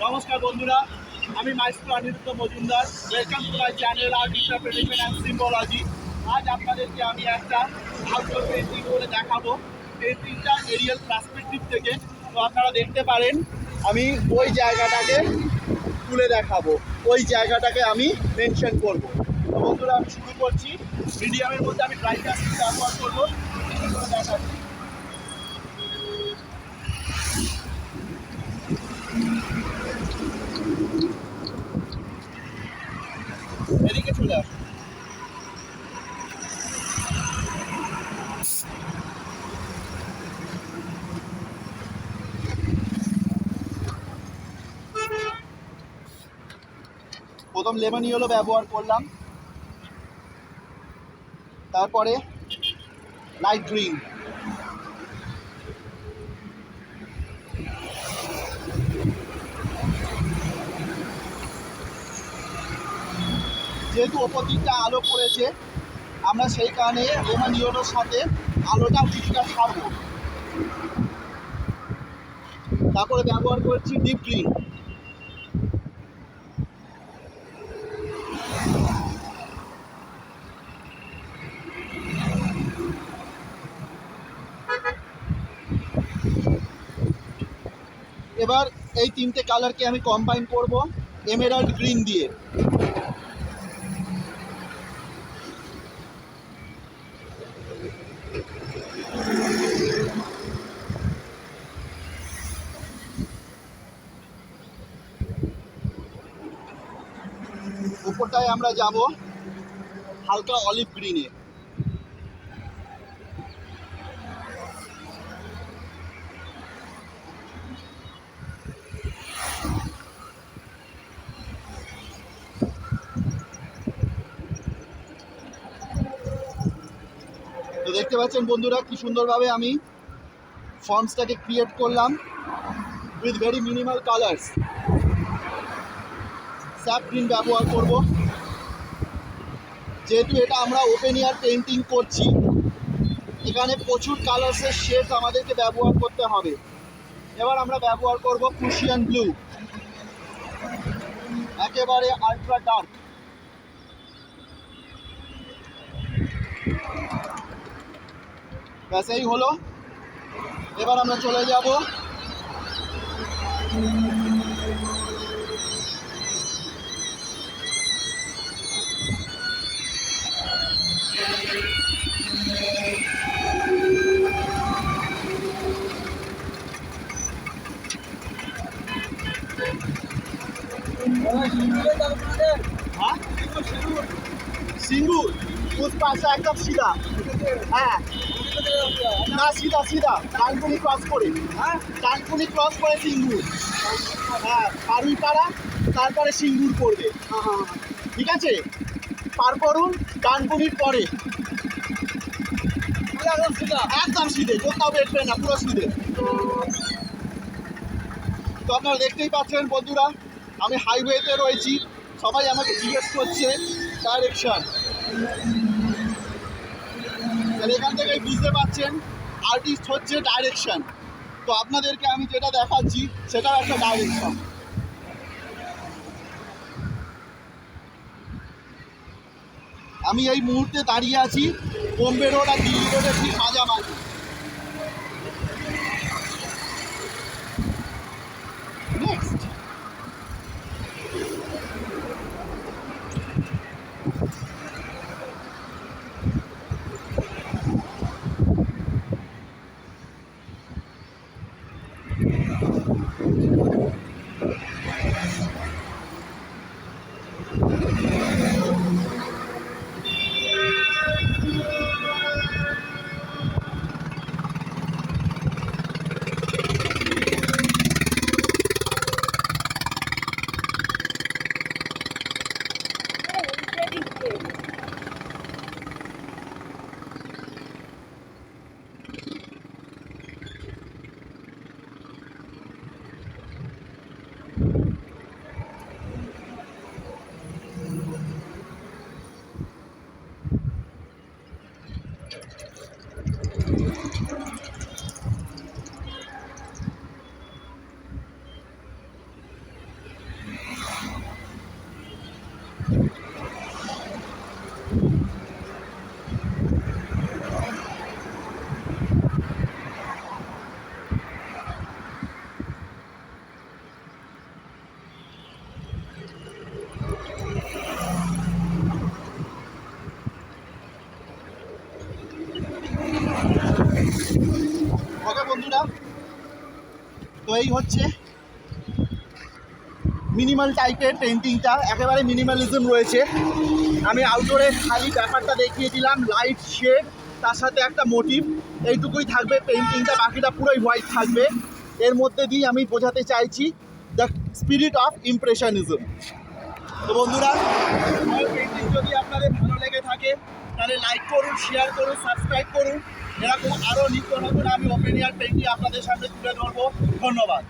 নমস্কার বন্ধুরা, আমি maestro Aniruddha Majumdar. Welcome to my channel art interpretation and symbology. আজ আপনাদেরকে আমি একটা আউটডোর পেন্টিং করে দেখাবো। পেন্টিংটা এরিয়াল পার্সপেক্টিভ থেকে। তো আপনারা দেখতে পারেন, আমি ওই জায়গাটাকে তুলে দেখাবো, ওই জায়গাটাকে আমি মেনশন করব। তো বন্ধুরা, আমি শুরু করছি। মিডিয়ামের মধ্যে আমি ড্রাই কাস্টিং ব্যবহার করবো, দেখাচ্ছি। এদিকে চলে আসুন। প্রথম লেমন ইয়েলো ব্যবহার করলাম, তারপরে লাইট গ্রিন, যেহেতু ওপর দিকটা আলো পড়েছে, আমরা সেই কারণে লেমন ইয়েলোর সাথে আলোটা কিছুটা ছাড়বো। তারপরে ব্যবহার করছি ডিপ গ্রিন। এবার এই তিনটে কালারকে আমি কম্বাইন করব এমেরাল্ড গ্রিন দিয়ে। উপরটায় আমরা যাব হালকা অলিভ গ্রিনে। তো দেখতে পাচ্ছেন বন্ধুরা, কি সুন্দরভাবে আমি ফর্মসটাকে ক্রিয়েট করলাম with very minimal colours. Sap green ব্যবহার করব, যেহেতু এটা আমরা ওপেন এয়ার পেন্টিং করছি, এখানে প্রচুর কালার্সের শেড আমাদেরকে ব্যবহার করতে হবে। এবার আমরা ব্যবহার করব ক্রুশিয়ান ব্লু, একেবারে আলট্রা ডার্ক। ব্যাস, এই হলো। এবার আমরা চলে যাব সিঙ্গুর পাশে একদম সিধা। হ্যাঁ, না সিধা সিধা, ডানকুনি ক্রস করে। হ্যাঁ, ডানকুনি ক্রস করে সিঙ্গুর। হ্যাঁ, পাড়া, তারপরে সিঙ্গুর পড়বে। ঠিক আছে, পার করুন ডানকুনির পরে। একদম সিধে, কোথাও বেরবে না, পুরো সিধে। তো আপনারা দেখতেই পাচ্ছেন বন্ধুরা, আমি হাইওয়েতে রয়েছি। সবাই আমাকে জিজ্ঞেস করছে ডাইরেকশন। এখান থেকেই বুঝতে পারছেন আর্টিস্ট হচ্ছে ডাইরেকশন। তো আপনাদেরকে আমি যেটা দেখাচ্ছি সেটাও একটা ডাইরেকশন। আমি এই মুহূর্তে দাঁড়িয়ে আছি বোম্বে রোড আর দিল্লি রোডের ঠিক মাঝামাঝি। নেক্সট, এই হচ্ছে মিনিমাল টাইপের পেন্টিংটা, একেবারে মিনিমালিজম রয়েছে। আমি আউটডোরে খালি ব্যাপারটা দেখিয়ে দিলাম, লাইট শেড তার সাথে একটা মোটিভ, এইটুকুই থাকবে পেন্টিংটা, বাকিটা পুরোই হোয়াইট থাকবে। এর মধ্যে দিয়ে আমি বোঝাতে চাইছি দ্য স্পিরিট অফ ইমপ্রেশনিজম। তো বন্ধুরা, আমার পেন্টিং যদি আপনাদের ভালো লেগে থাকে তাহলে লাইক করুন, শেয়ার করুন, সাবস্ক্রাইব করুন। এরকম আরও নিত্য নতুন আমি ওপেন এয়ার পেন্টিং আপনাদের সামনে তুলে ধরবো। ধন্যবাদ।